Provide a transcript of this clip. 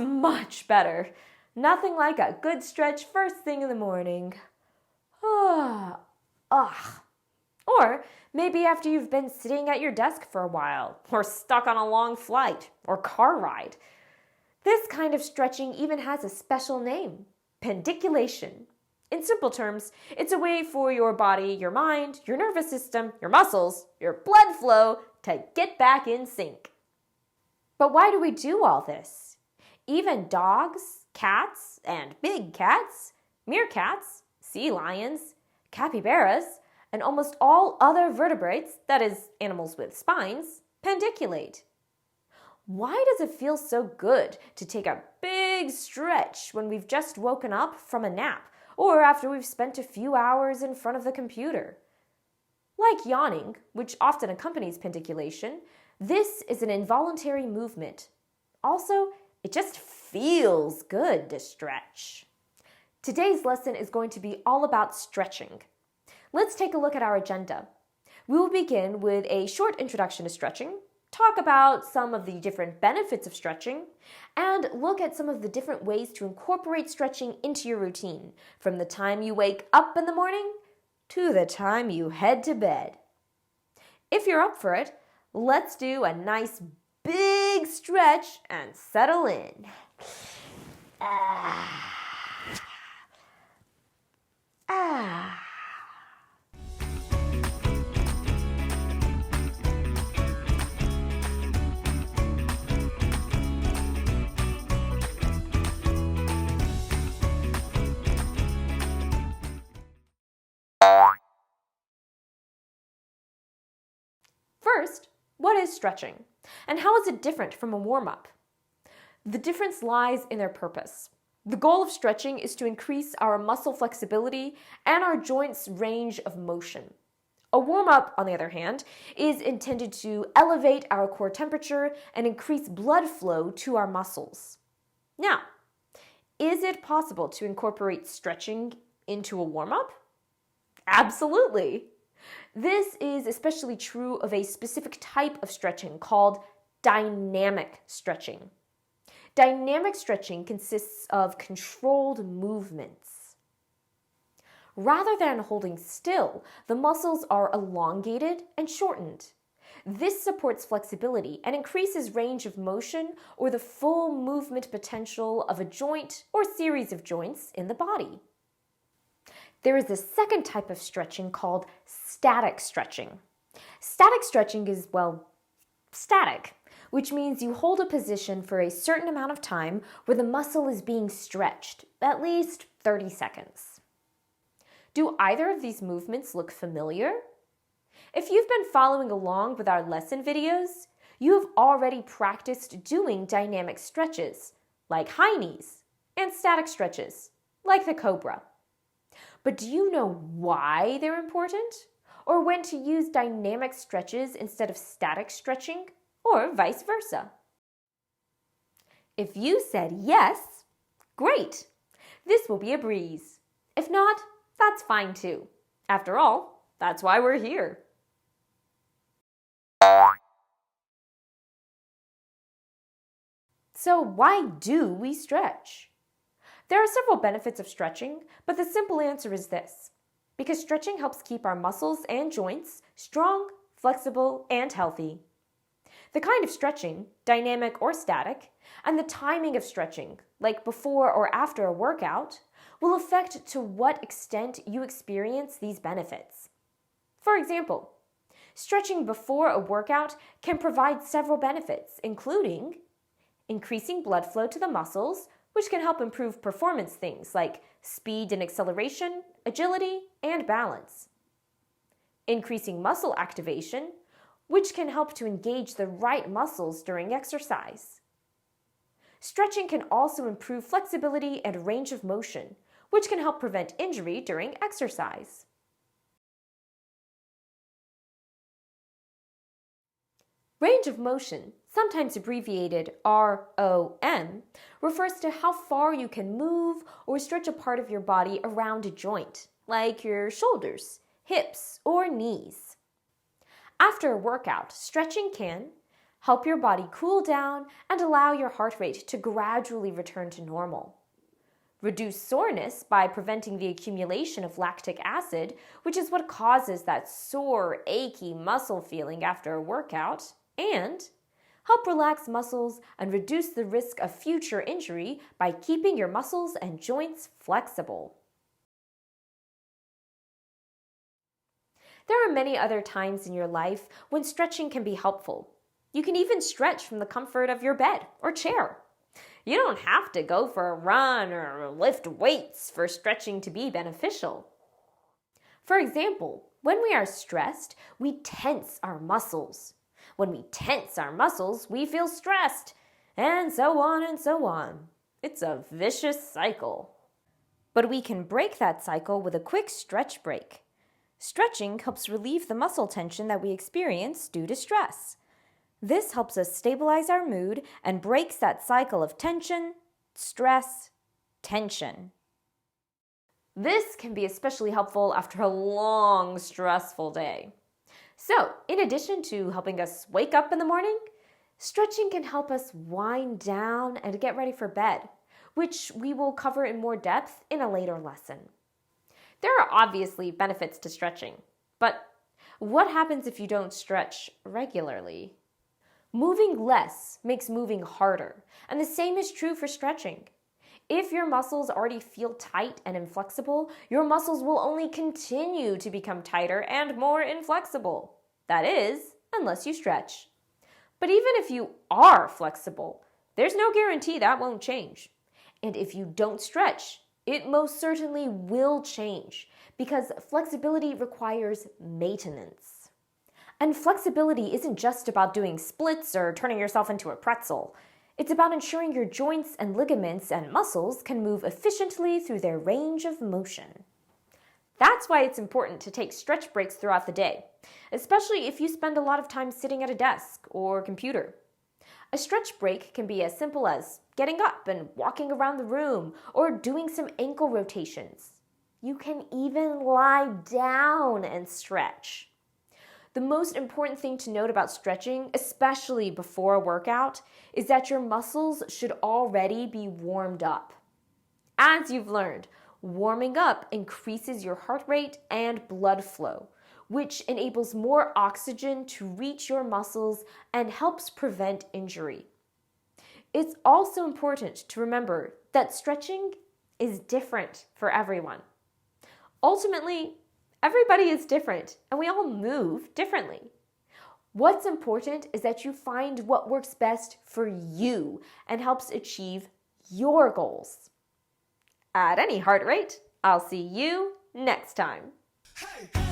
much better. Nothing like a good stretch first thing in the morning. Or maybe after you've been sitting at your desk for a while, or stuck on a long flight or car ride. This kind of stretching even has a special name, pendiculation. In simple terms, it's a way for your body, your mind, your nervous system, your muscles, your blood flow to get back in sync. But why do we do all this? Even dogs, cats, and big cats, meerkats, sea lions, capybaras, and almost all other vertebrates, that is, animals with spines, pendiculate. Why does it feel so good to take a big stretch when we've just woken up from a nap or after we've spent a few hours in front of the computer? Like yawning, which often accompanies pendiculation, this is an involuntary movement. Also, it just feels good to stretch. Today's lesson is going to be all about stretching. Let's take a look at our agenda. We will begin with a short introduction to stretching, talk about some of the different benefits of stretching, and look at some of the different ways to incorporate stretching into your routine, from the time you wake up in the morning to the time you head to bed. If you're up for it, let's do a nice big stretch and settle in. First, what is stretching? And how is it different from a warm-up? The difference lies in their purpose. The goal of stretching is to increase our muscle flexibility and our joints' range of motion. A warm-up, on the other hand, is intended to elevate our core temperature and increase blood flow to our muscles. Now, is it possible to incorporate stretching into a warm-up? Absolutely. This is especially true of a specific type of stretching called dynamic stretching. Dynamic stretching consists of controlled movements. Rather than holding still, the muscles are elongated and shortened. This supports flexibility and increases range of motion or the full movement potential of a joint or series of joints in the body. There is a second type of stretching called static stretching. Static stretching is, static, which means you hold a position for a certain amount of time where the muscle is being stretched, at least 30 seconds. Do either of these movements look familiar? If you've been following along with our lesson videos, you have already practiced doing dynamic stretches, like high knees, and static stretches, like the cobra. But do you know why they're important? Or when to use dynamic stretches instead of static stretching? Or vice versa? If you said yes, great! This will be a breeze. If not, that's fine too. After all, that's why we're here. So why do we stretch? There are several benefits of stretching, but the simple answer is this: because stretching helps keep our muscles and joints strong, flexible, and healthy. The kind of stretching, dynamic or static, and the timing of stretching, like before or after a workout, will affect to what extent you experience these benefits. For example, stretching before a workout can provide several benefits, including increasing blood flow to the muscles, which can help improve performance things like speed and acceleration, agility, and balance. Increasing muscle activation, which can help to engage the right muscles during exercise. Stretching can also improve flexibility and range of motion, which can help prevent injury during exercise. Range of motion, sometimes abbreviated ROM, refers to how far you can move or stretch a part of your body around a joint, like your shoulders, hips, or knees. After a workout, stretching can help your body cool down, and allow your heart rate to gradually return to normal. Reduce soreness by preventing the accumulation of lactic acid, which is what causes that sore, achy muscle feeling after a workout, and help relax muscles and reduce the risk of future injury by keeping your muscles and joints flexible. There are many other times in your life when stretching can be helpful. You can even stretch from the comfort of your bed or chair. You don't have to go for a run or lift weights for stretching to be beneficial. For example, when we are stressed, we tense our muscles. When we tense our muscles, we feel stressed, and so on and so on. It's a vicious cycle. But we can break that cycle with a quick stretch break. Stretching helps relieve the muscle tension that we experience due to stress. This helps us stabilize our mood and breaks that cycle of tension, stress, tension. This can be especially helpful after a long, stressful day. So, in addition to helping us wake up in the morning, stretching can help us wind down and get ready for bed, which we will cover in more depth in a later lesson. There are obviously benefits to stretching, but what happens if you don't stretch regularly? Moving less makes moving harder, and the same is true for stretching. If your muscles already feel tight and inflexible, your muscles will only continue to become tighter and more inflexible. That is, unless you stretch. But even if you are flexible, there's no guarantee that won't change. And if you don't stretch, it most certainly will change, because flexibility requires maintenance. And flexibility isn't just about doing splits or turning yourself into a pretzel. It's about ensuring your joints and ligaments and muscles can move efficiently through their range of motion. That's why it's important to take stretch breaks throughout the day, especially if you spend a lot of time sitting at a desk or computer. A stretch break can be as simple as getting up and walking around the room or doing some ankle rotations. You can even lie down and stretch. The most important thing to note about stretching, especially before a workout, is that your muscles should already be warmed up. As you've learned, warming up increases your heart rate and blood flow, which enables more oxygen to reach your muscles and helps prevent injury. It's also important to remember that stretching is different for everyone. Ultimately, everybody is different, and we all move differently. What's important is that you find what works best for you and helps achieve your goals. At any heart rate, I'll see you next time. Hey.